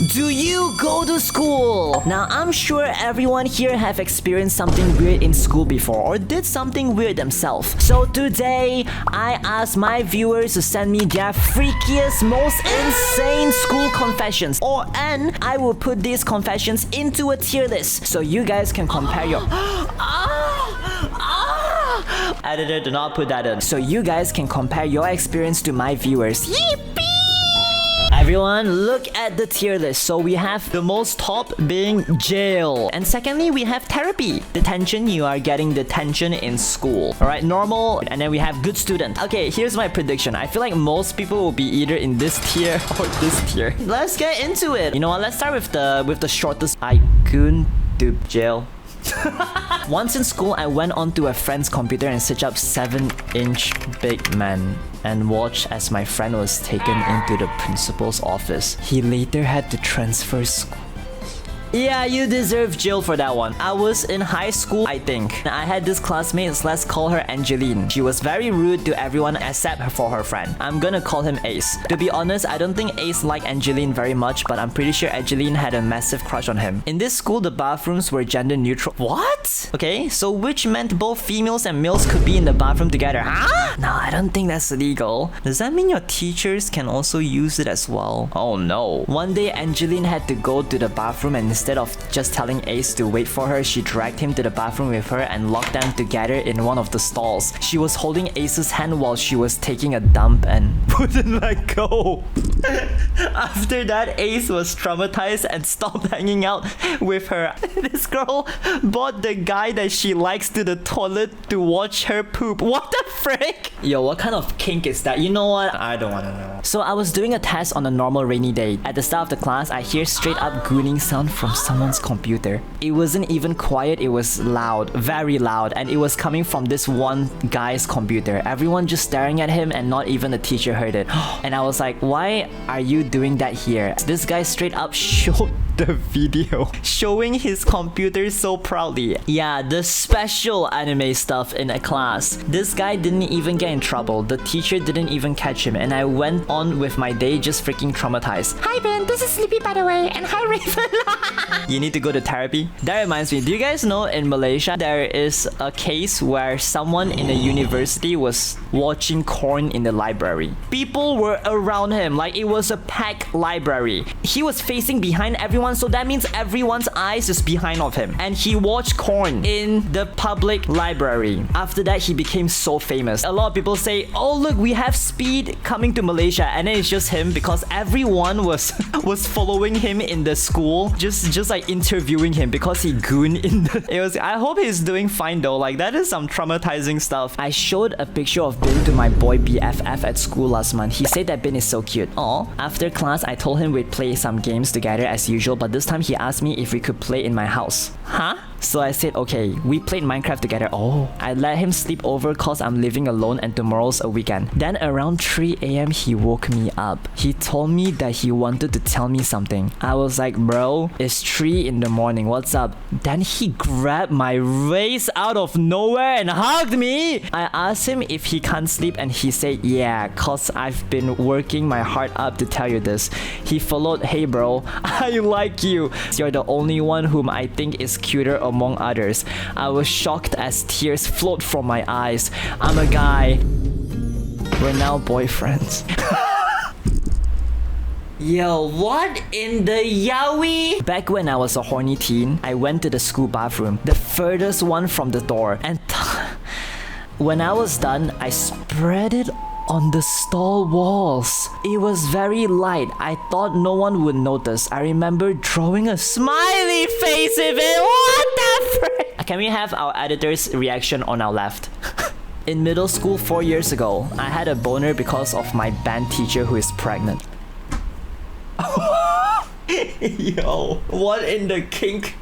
Do you go to school? Now, I'm sure everyone here have experienced something weird in school before or did something weird themselves. So today, I asked my viewers to send me their freakiest, most insane school confessions. And I will put these confessions into a tier list so you guys can compare your... Editor, do not put that in. So you guys can compare your experience to my viewers. Yippee! Everyone, look at the tier list. So we have the most top being jail. And secondly, we have therapy. Detention, you are getting detention in school. Alright, normal. And then we have good student. Okay, here's my prediction. I feel like most people will be either in this tier or this tier. Let's get into it. You know what? Let's start with the shortest. I goon to jail. Once in school, I went onto a friend's computer and searched up 7-inch big man and watched as my friend was taken into the principal's office. He later had to transfer school. Yeah, you deserve jail for that one. I was in high school, I think. I had this classmate, let's call her Angeline. She was very rude to everyone except for her friend. I'm gonna call him Ace. To be honest, I don't think Ace liked Angeline very much, but I'm pretty sure Angeline had a massive crush on him. In this school, the bathrooms were gender neutral. What? Okay, so which meant both females and males could be in the bathroom together, huh? No, I don't think that's legal. Does that mean your teachers can also use it as well? Oh no. One day, Angeline had to go to the bathroom and instead of just telling Ace to wait for her, she dragged him to the bathroom with her and locked them together in one of the stalls. She was holding Ace's hand while she was taking a dump and wouldn't let go. After that, Ace was traumatized and stopped hanging out with her. This girl brought the guy that she likes to the toilet to watch her poop. What the frick? Yo, what kind of kink is that? You know what? I don't want to know. So I was doing a test on a normal rainy day. At the start of the class, I hear straight up gooning sound from someone's computer. It wasn't even quiet, it was loud, very loud, and it was coming from this one guy's computer. Everyone just staring at him and not even the teacher heard it. And I was like, why are you doing that here? This guy straight up showed the video, showing his computer so proudly. Yeah, the special anime stuff in a class. This guy didn't even get in trouble. The teacher didn't even catch him, and I went on with my day just freaking traumatized. Hi Ben, this is Sleepy by the way, and hi Raven. You need to go to therapy? That reminds me, do you guys know in Malaysia there is a case where someone in a university was watching corn in the library? People were around him like it was a packed library. He was facing behind everyone, so that means everyone's eyes is behind of him, and he watched corn in the public library. After that, he became so famous. A lot of people say, oh look, we have Speed coming to Malaysia, and then it's just him because everyone was following him in the school, just like interviewing him because he gooned in the... I hope he's doing fine though. Like, that is some traumatizing stuff. I showed a picture of Bin to my boy BFF at school last month. He said that Bin is so cute. Aw. After class, I told him we'd play some games together as usual, but this time he asked me if we could play in my house. Huh? So I said, okay, we played Minecraft together. Oh, I let him sleep over cause I'm living alone and tomorrow's a weekend. Then around 3 AM, he woke me up. He told me that he wanted to tell me something. I was like, bro, it's 3 in the morning. What's up? Then he grabbed my waist out of nowhere and hugged me. I asked him if he can't sleep and he said, yeah, cause I've been working my heart up to tell you this. He followed, hey bro, I like you. You're the only one whom I think is cuter among others. I was shocked as tears flowed from my eyes. I'm a guy. We're now boyfriends. Yo, what in the yowie? Back when I was a horny teen, I went to the school bathroom, the furthest one from the door, and when I was done, I spread it on the stall walls. It was very light. I thought no one would notice. I remember drawing a smiley face with it. What the frick? Can we have our editor's reaction on our left? In middle school 4 years ago, I had a boner because of my band teacher who is pregnant. Yo, what in the kink?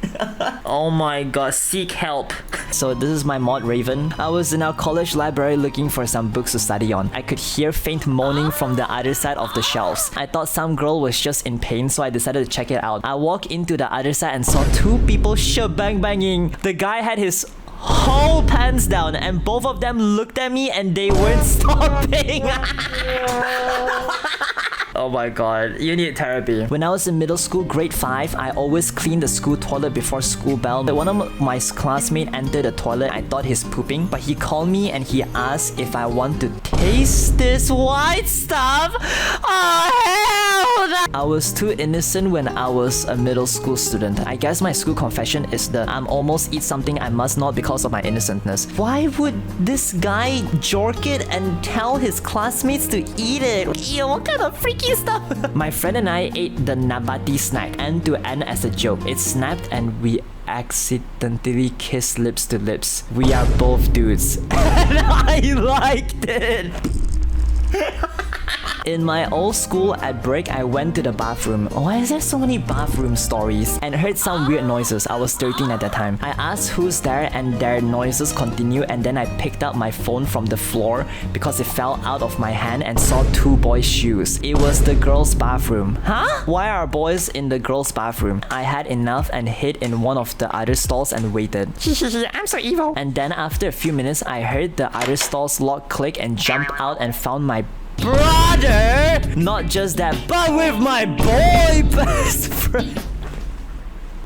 Oh my god, seek help. So this is my mod Raven. I was in our college library looking for some books to study on. I could hear faint moaning from the other side of the shelves. I thought some girl was just in pain, so I decided to check it out. I walked into the other side and saw 2 people shebang banging. The guy had his whole pants down and both of them looked at me and they weren't stopping. Oh my god, you need therapy. When I was in middle school, grade 5, I always cleaned the school toilet before school bell. One of my classmates entered the toilet. I thought he's pooping, but he called me and he asked if I want to taste this white stuff. Oh hell no! I was too innocent when I was a middle school student. I guess my school confession is the I'm almost eat something I must not because of my innocentness. Why would this guy jork it and tell his classmates to eat it? Ew, what kind of freaky stuff? My friend and I ate the Nabati snack end to end as a joke. It snapped and we accidentally kissed lips to lips. We are both dudes. And I liked it. In my old school, at break, I went to the bathroom. Why is there so many bathroom stories? And heard some weird noises. I was 13 at that time. I asked who's there and their noises continued, and then I picked up my phone from the floor because it fell out of my hand and saw 2 boys' shoes. It was the girls' bathroom. Huh? Why are boys in the girls' bathroom? I had enough and hid in one of the other stalls and waited. I'm so evil. And then after a few minutes, I heard the other stall's lock click and jump out and found my brother! Not just that, but with my boy best friend.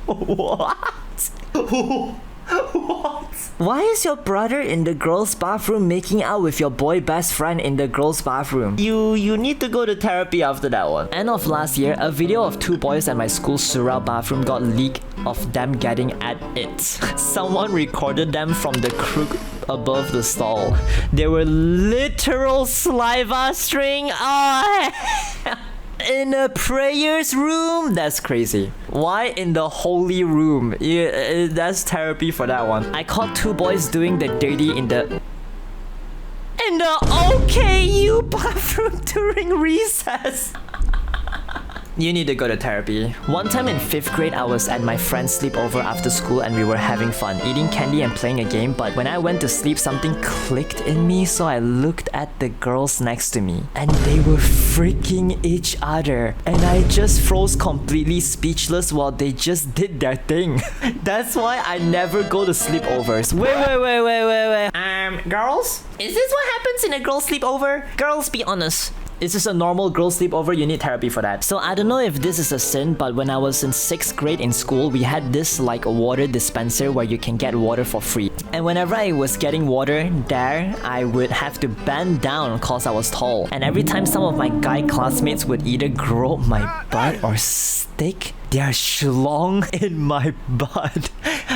What? What? Why is your brother in the girls' bathroom making out with your boy best friend in the girls' bathroom? You need to go to therapy after that one. End of last year, a video of 2 boys at my school's surround bathroom got leaked of them getting at it. Someone recorded them from the crook above the stall. They were literal saliva string. Oh, in a prayers room? That's crazy. Why in the holy room? Yeah, that's therapy for that one. I caught 2 boys doing the dirty in the OKU bathroom during recess. You need to go to therapy. One time in 5th grade, I was at my friend's sleepover after school and we were having fun, eating candy and playing a game, but when I went to sleep, something clicked in me, so I looked at the girls next to me and they were freaking each other. And I just froze completely speechless while they just did their thing. That's why I never go to sleepovers. Wait. Girls? Is this what happens in a girls' sleepover? Girls, be honest. Is this a normal girl sleepover? You need therapy for that. So I don't know if this is a sin, but when I was in 6th grade in school, we had this like a water dispenser where you can get water for free. And whenever I was getting water there, I would have to bend down cause I was tall. And every time some of my guy classmates would either grope my butt or stick their schlong in my butt.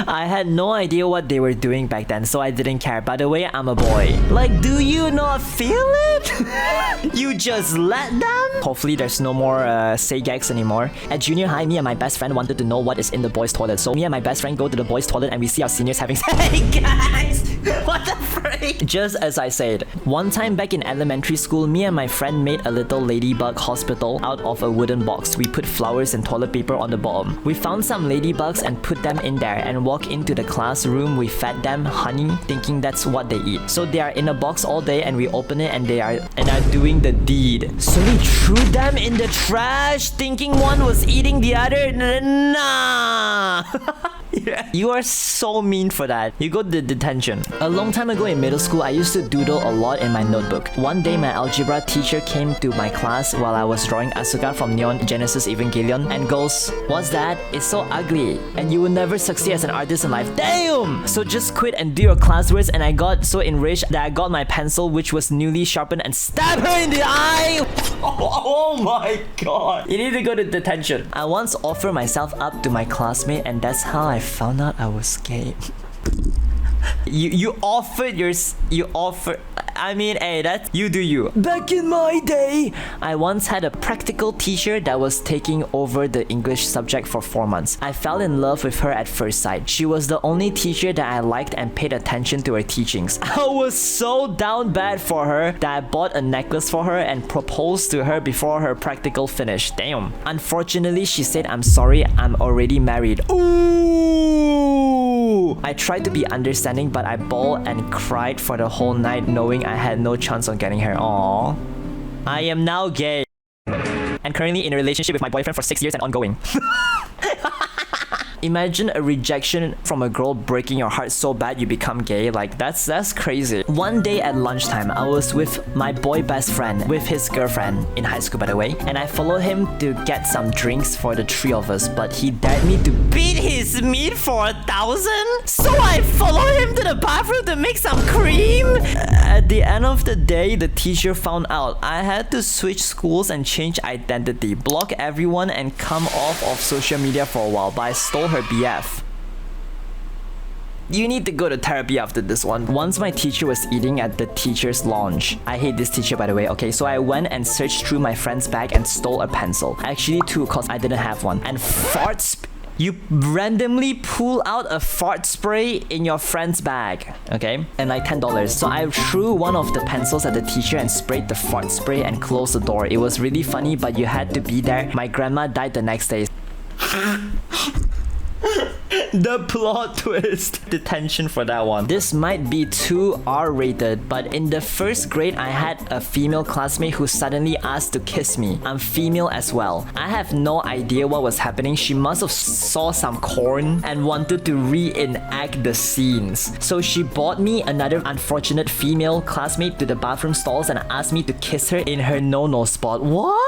I had no idea what they were doing back then, so I didn't care. By the way, I'm a boy. Like, do you not feel it? You just let them? Hopefully there's no more say gags anymore. At junior high, me and my best friend wanted to know what is in the boys' toilet. So me and my best friend go to the boys' toilet and we see our seniors having Hey guys! What the freak? Just as I said, one time back in elementary school, me and my friend made a little ladybug hospital out of a wooden box. We put flowers and toilet paper on the bottom. We found some ladybugs and put them in there and walk into the classroom. We fed them honey, thinking that's what they eat. So they are in a box all day and we open it and they are doing the deed. So we threw them in the trash, thinking one was eating the other. Nah. Yeah. You are so mean for that. You go to detention. A long time ago in middle school, I used to doodle a lot in my notebook. One day, my algebra teacher came to my class while I was drawing Asuka from Neon Genesis Evangelion and goes, "What's that? It's so ugly and you will never succeed as an artist in life." Damn! So just quit and do your classwork. And I got so enraged that I got my pencil, which was newly sharpened, and stabbed her in the eye. Oh my god. You need to go to detention. I once offered myself up to my classmate and that's how I found out I was gay. You offered. I mean, hey, that's you do you. Back in my day, I once had a practical teacher that was taking over the English subject for 4 months. I fell in love with her at first sight. She was the only teacher that I liked and paid attention to her teachings. I was so down bad for her that I bought a necklace for her and proposed to her before her practical finished. Damn. Unfortunately, she said, "I'm sorry, I'm already married." Ooh! I tried to be understanding, but I bawled and cried for the whole night knowing I had no chance on getting her. Aww. I am now gay and currently in a relationship with my boyfriend for 6 years and ongoing. Imagine a rejection from a girl breaking your heart so bad you become gay. Like, that's crazy. One day at lunchtime, I was with my boy best friend, with his girlfriend, in high school by the way, and I followed him to get some drinks for the three of us, but he dared me to beat his meat for 1,000? So I followed him to the bathroom to make some cream? At the end of the day, the teacher found out. I had to switch schools and change identity, block everyone and come off of social media for a while, but I stole her BF. You need to go to therapy after this one. Once my teacher was eating at the teacher's lounge. I hate this teacher by the way. Okay, so I went and searched through my friend's bag and stole a pencil. Actually two, cause I didn't have one. And you randomly pull out a fart spray in your friend's bag, okay? And like $10. So I threw one of the pencils at the teacher and sprayed the fart spray and closed the door. It was really funny, but you had to be there. My grandma died the next day. The plot twist. Detention for that one. This might be too R-rated, but in the first grade, I had a female classmate who suddenly asked to kiss me. I'm female as well. I have no idea what was happening. She must have saw some corn and wanted to reenact the scenes. So she brought me another unfortunate female classmate to the bathroom stalls and asked me to kiss her in her no-no spot. What?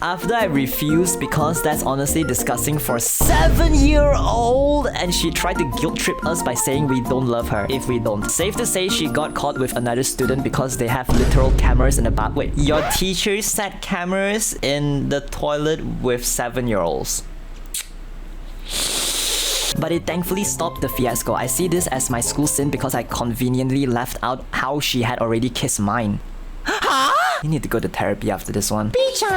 After I refused because that's honestly disgusting for a 7-year-old, and she tried to guilt trip us by saying we don't love her if we don't. Safe to say she got caught with another student because they have literal cameras in the bath. Wait, your teacher set cameras in the toilet with 7-year-olds. But it thankfully stopped the fiasco. I see this as my school sin because I conveniently left out how she had already kissed mine. Huh? You need to go to therapy after this one. Bichan!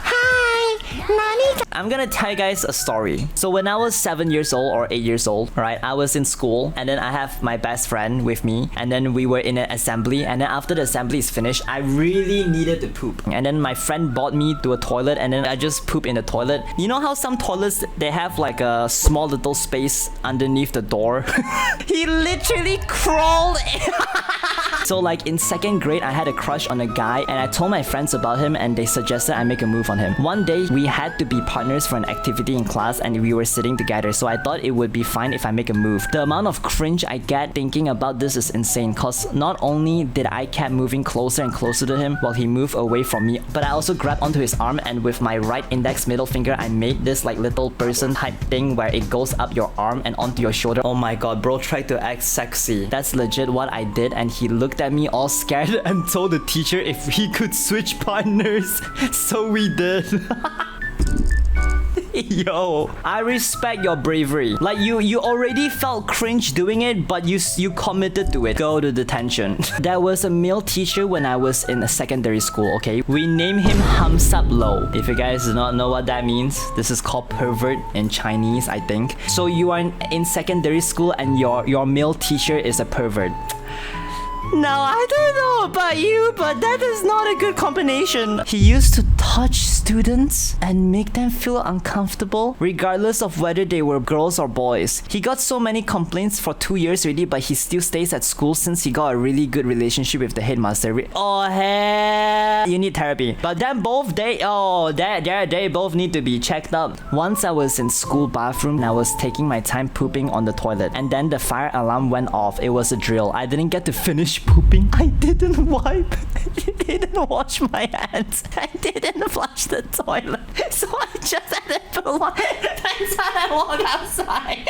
Hi! Nani? I'm gonna tell you guys a story. So when I was 7 years old or 8 years old, right, I was in school and then I have my best friend with me and then we were in an assembly, and then after the assembly is finished, I really needed to poop. And then my friend brought me to a toilet and then I just poop in the toilet. You know how some toilets, they have like a small little space underneath the door? He literally crawled in. So like in 2nd grade, I had a crush on a guy and I told my friends about him and they suggested I make a move on him. One day, we had to be partners for an activity in class and we were sitting together, so I thought it would be fine if I make a move. The amount of cringe I get thinking about this is insane, cause not only did I kept moving closer and closer to him while he moved away from me, but I also grabbed onto his arm and with my right index middle finger, I made this like little person type thing where it goes up your arm and onto your shoulder. Oh my god, bro tried to act sexy. That's legit what I did, and he looked at me all scared and told the teacher if he could switch partners. So we did. Yo, I respect your bravery. Like you already felt cringe doing it, but you committed to it. Go to detention. There was a male teacher when I was in a secondary school, okay? We named him Hamsap Lo. If you guys do not know what that means, this is called pervert in Chinese, I think. So you are in secondary school and your male teacher is a pervert. Now, I don't know about you, but that is not a good combination. He used to touch students and make them feel uncomfortable, regardless of whether they were girls or boys. He got so many complaints for 2 years already, but he still stays at school since he got a really good relationship with the headmaster. Oh, hell. You need therapy. But then they both need to be checked up. Once I was in school bathroom and I was taking my time pooping on the toilet, and then the fire alarm went off. It was a drill. I didn't get to finish pooping. I didn't wipe. I didn't wash my hands. I didn't flush the toilet. So I just had to put my pants on and walk outside.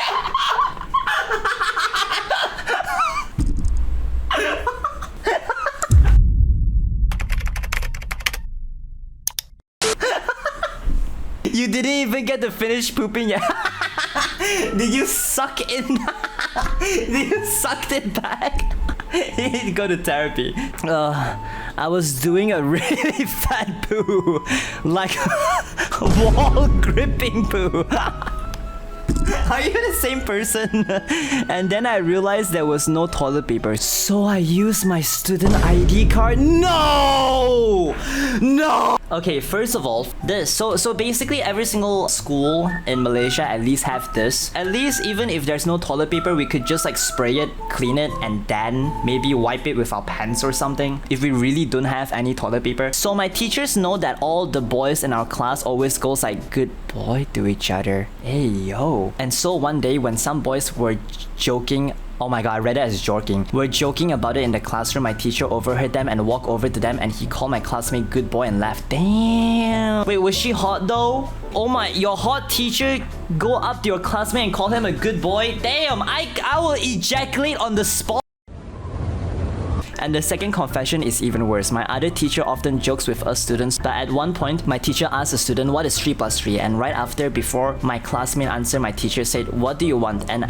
You didn't even get to finish pooping yet. Did you suck in? Did you suck it back? You need to go to therapy. I was doing a really fat poo. Like wall gripping poo. Are you the same person? And then I realized there was no toilet paper. So I used my student ID card. No! No! Okay, first of all, this. So basically every single school in Malaysia at least have this. At least even if there's no toilet paper, we could just like spray it, clean it, and then maybe wipe it with our pants or something if we really don't have any toilet paper. So my teachers know that all the boys in our class always goes like good boy to each other. Hey yo. And so one day when some boys were joking, oh my god, I read it as joking. We're joking about it in the classroom. My teacher overheard them and walked over to them and he called my classmate good boy and laughed. Damn. Wait, was she hot though? Oh my, your hot teacher go up to your classmate and call him a good boy? Damn, I will ejaculate on the spot. And the second confession is even worse. My other teacher often jokes with us students, but at one point, my teacher asked a student, what is 3 plus 3? And right after, before my classmate answered, my teacher said, what do you want? And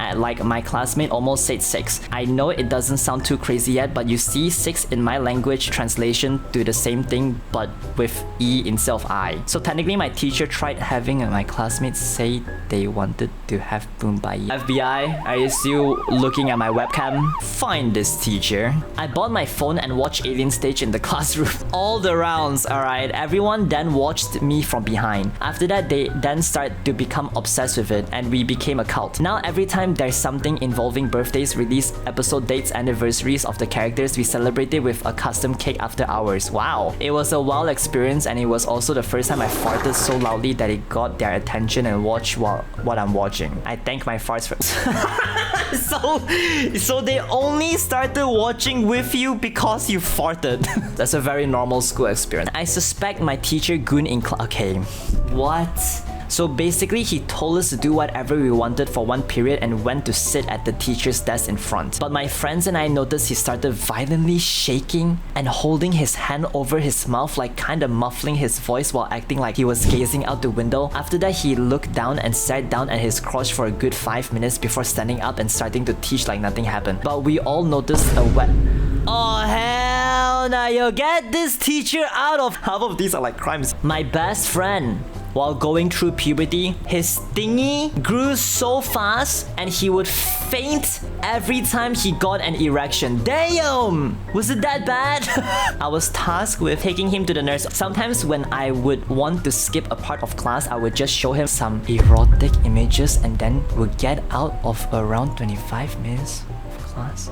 my classmate almost said 6. I know it doesn't sound too crazy yet, but you see 6 in my language translation do the same thing, but with E instead of I. So technically, my teacher tried having my classmates say they wanted to have Boombai. FBI, are you still looking at my webcam? Find this teacher. I bought my phone and watched Alien Stage in the classroom. All the rounds, alright. Everyone then watched me from behind. After that, they then started to become obsessed with it and we became a cult. Now every time there's something involving birthdays, release, episode dates, anniversaries of the characters, we celebrated with a custom cake after hours. Wow. It was a wild experience and it was also the first time I farted so loudly that it got their attention and watched what I'm watching. I thank my farts for... So they only started watching with you because you farted. That's a very normal school experience. I suspect my teacher goon in class. Okay, what? So basically, he told us to do whatever we wanted for one period and went to sit at the teacher's desk in front. But my friends and I noticed he started violently shaking and holding his hand over his mouth, like kind of muffling his voice while acting like he was gazing out the window. After that, he looked down and sat down at his crotch for a good 5 minutes before standing up and starting to teach like nothing happened. But we all noticed a wet... Oh hell no, yo, get this teacher out of... Half of these are like crimes. My best friend, while going through puberty, his thingy grew so fast and he would faint every time he got an erection. Damn! Was it that bad? I was tasked with taking him to the nurse. Sometimes when I would want to skip a part of class, I would just show him some erotic images and then would get out of around 25 minutes of class.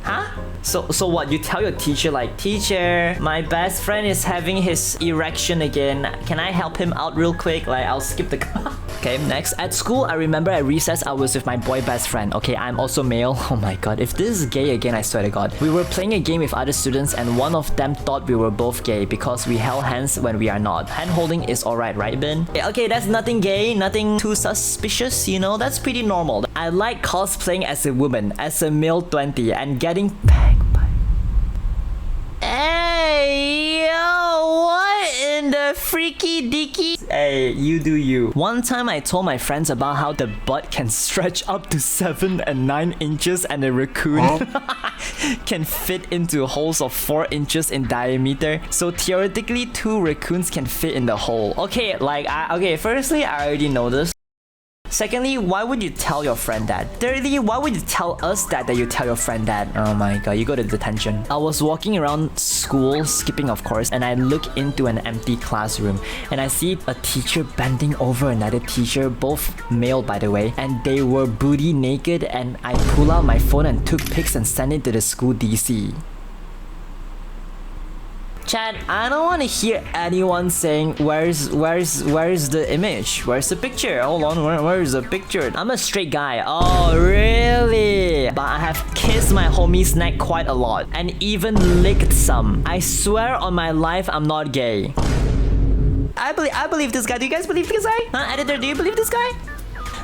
Huh? So what? You tell your teacher like, teacher, my best friend is having his erection again. Can I help him out real quick? Like, I'll skip the class. Okay, next. At school, I remember at recess, I was with my boy best friend. Okay, I'm also male. Oh my god. If this is gay again, I swear to god. We were playing a game with other students and one of them thought we were both gay because we held hands when we are not. Hand holding is alright, right, Bin? Okay, that's nothing gay, nothing too suspicious, you know? That's pretty normal. I like cosplaying as a woman, as a male 20 and getting pegged by... Hey, yo, what in the freaky dicky? Hey, you do you. One time I told my friends about how the butt can stretch up to 7 and 9 inches and a raccoon can fit into holes of 4 inches in diameter. So theoretically, 2 raccoons can fit in the hole. Okay, like, okay, firstly, I already know this. Secondly, why would you tell your friend that? Thirdly, why would you tell us that you tell your friend that? Oh my god, you go to detention. I was walking around school, skipping of course, and I look into an empty classroom and I see a teacher bending over another teacher, both male by the way, and they were booty naked and I pull out my phone and took pics and sent it to the school DC. Chad, I don't want to hear anyone saying where's the image? Where's the picture? Hold on, where's the picture? I'm a straight guy. Oh, really? But I have kissed my homie's neck quite a lot and even licked some. I swear on my life I'm not gay. I believe this guy. Do you guys believe this guy? Huh, editor, do you believe this guy?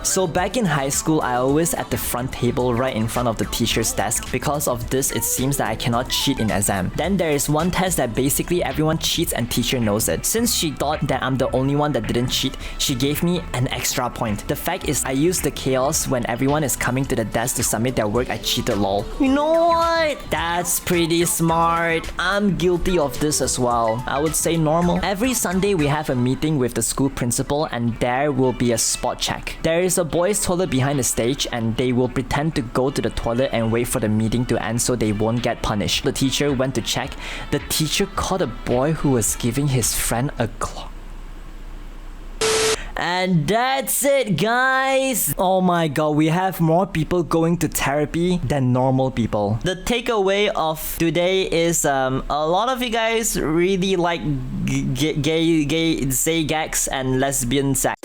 So back in high school, I always at the front table right in front of the teacher's desk. Because of this, it seems that I cannot cheat in exam. Then there is one test that basically everyone cheats and teacher knows it. Since she thought that I'm the only one that didn't cheat, she gave me an extra point. The fact is, I use the chaos when everyone is coming to the desk to submit their work, I cheated lol. You know what? That's pretty smart. I'm guilty of this as well. I would say normal. Every Sunday, we have a meeting with the school principal and there will be a spot check. There is a boys' toilet behind the stage, and they will pretend to go to the toilet and wait for the meeting to end so they won't get punished. The teacher went to check. The teacher caught a boy who was giving his friend a clock. And that's it, guys. Oh my god, we have more people going to therapy than normal people. The takeaway of today is a lot of you guys really like gay gags and lesbian sex.